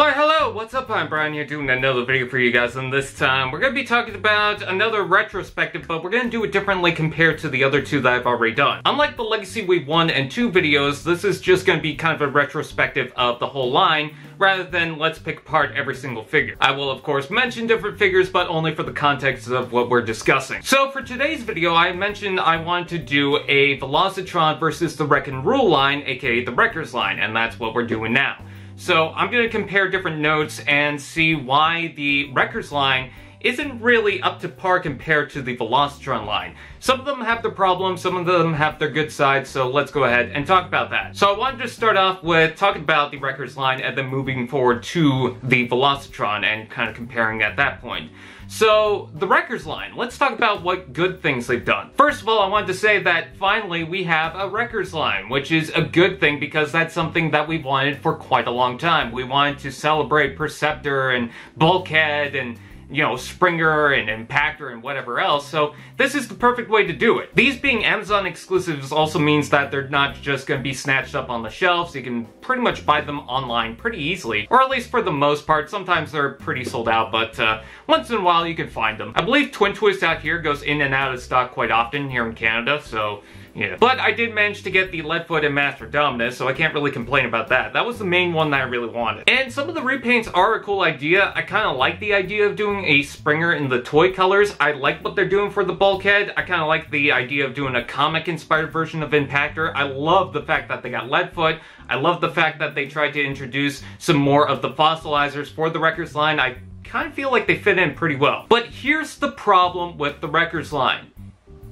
Why hello, what's up? I'm Brian here doing another video for you guys, and this time we're going to be talking about another retrospective, but we're going to do it differently compared to the other two that I've already done. Unlike the Legacy Wave 1 and 2 videos, this is just going to be kind of a retrospective of the whole line, rather than let's pick apart every single figure. I will of course mention different figures, but only for the context of what we're discussing. So for today's video, I mentioned I wanted to do a VELOCITRON versus the Wreck and Rule line, aka the Wreckers line, and that's what we're doing now. So I'm going to compare different notes and see why the Wreckers line isn't really up to par compared to the VELOCITRON line. Some of them have their problems, some of them have their good sides, so let's go ahead and talk about that. So I wanted to start off with talking about the Wreckers line and then moving forward to the VELOCITRON and kind of comparing at that point. So, the Wreckers line, let's talk about what good things they've done. First of all, I wanted to say that finally we have a Wreckers line, which is a good thing because that's something that we've wanted for quite a long time. We wanted to celebrate Perceptor and Bulkhead and, you know, Springer and Impactor and whatever else, so this is the perfect way to do it. These being Amazon exclusives also means that they're not just going to be snatched up on the shelves. You can pretty much buy them online pretty easily, or at least for the most part. Sometimes they're pretty sold out, but once in a while you can find them. I believe Twin Twist out here goes in and out of stock quite often here in Canada, so yeah. But I did manage to get the Leadfoot and Master Dominus, so I can't really complain about that. That was the main one that I really wanted. And some of the repaints are a cool idea. I kind of like the idea of doing a Springer in the toy colors. I like what they're doing for the Bulkhead. I kind of like the idea of doing a comic-inspired version of Impactor. I love the fact that they got Leadfoot. I love the fact that they tried to introduce some more of the fossilizers for the Wreckers line. I kind of feel like they fit in pretty well. But here's the problem with the Wreckers line.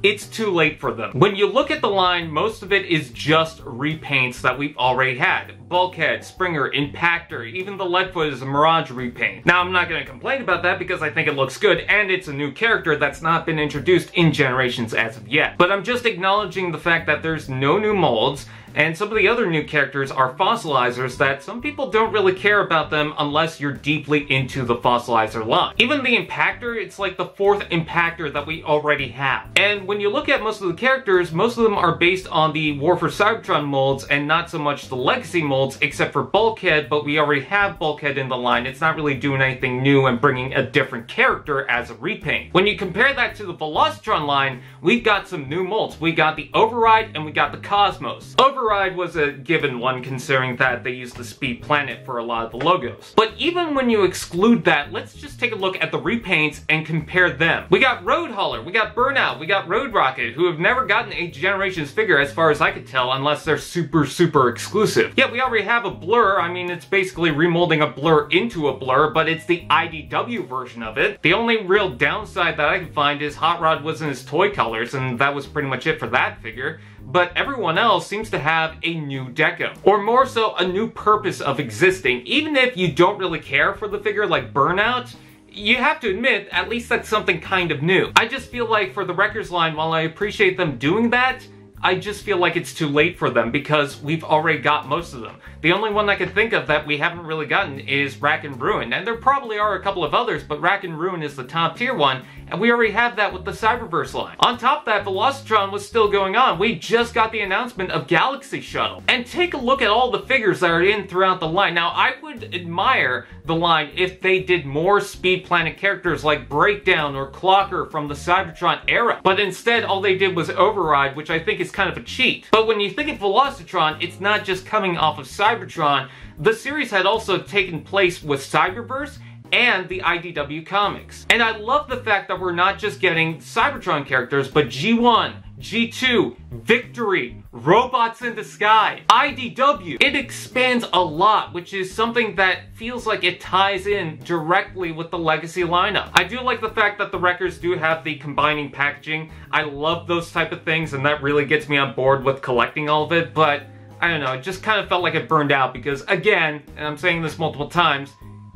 It's too late for them. When you look at the line, most of it is just repaints that we've already had. Bulkhead, Springer, Impactor, even the Leadfoot is a Mirage repaint. Now, I'm not going to complain about that because I think it looks good, and it's a new character that's not been introduced in Generations as of yet. But I'm just acknowledging the fact that there's no new molds, and some of the other new characters are fossilizers that some people don't really care about them unless you're deeply into the fossilizer line. Even the Impactor, it's like the fourth Impactor that we already have. And when you look at most of the characters, most of them are based on the War for Cybertron molds and not so much the Legacy molds, except for Bulkhead, but we already have Bulkhead in the line. It's not really doing anything new and bringing a different character as a repaint. When you compare that to the VELOCITRON line, we've got some new molds. We got the Override and we got the Cosmos. Override was a given one considering that they used the Speed Planet for a lot of the logos. But even when you exclude that, let's just take a look at the repaints and compare them. We got Road Hauler, we got Burnout, we got Road Rocket, who have never gotten a Generations figure as far as I could tell, unless they're super exclusive. Yeah, we already have a Blur. I mean, it's basically remolding a Blur into a Blur, but it's the IDW version of it. The only real downside that I could find is Hot Rod was in his toy colors, and that was pretty much it for that figure. But everyone else seems to have a new deco, or more so a new purpose of existing. Even if you don't really care for the figure like Burnout, you have to admit, at least that's something kind of new. I just feel like for the Wreckers line, while I appreciate them doing that, I just feel like it's too late for them because we've already got most of them. The only one I can think of that we haven't really gotten is Rack and Ruin, and there probably are a couple of others, but Rack and Ruin is the top tier one, and we already have that with the Cyberverse line. On top of that, VELOCITRON was still going on. We just got the announcement of Galaxy Shuttle. And take a look at all the figures that are in throughout the line. Now, I would admire the line if they did more Speed Planet characters like Breakdown or Clocker from the Cybertron era. But instead, all they did was Override, which I think is kind of a cheat. But when you think of VELOCITRON, it's not just coming off of Cybertron. The series had also taken place with Cyberverse and the IDW comics. And I love the fact that we're not just getting Cybertron characters, but G1, G2, Victory, Robots in Disguise, IDW. It expands a lot, which is something that feels like it ties in directly with the Legacy lineup. I do like the fact that the Wreckers do have the combining packaging. I love those type of things, and that really gets me on board with collecting all of it, but I don't know, it just kind of felt like it burned out because, again, and I'm saying this multiple times,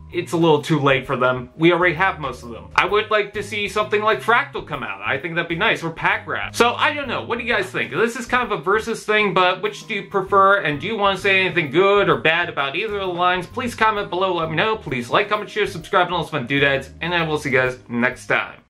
it's a little too late for them. We already have most of them. I would like to see something like Fractal come out. I think that'd be nice, or Pack Rat. So, I don't know. What do you guys think? This is kind of a versus thing, but which do you prefer? And do you want to say anything good or bad about either of the lines? Please comment below, let me know. Please like, comment, share, subscribe, and all those fun doodads. And I will see you guys next time.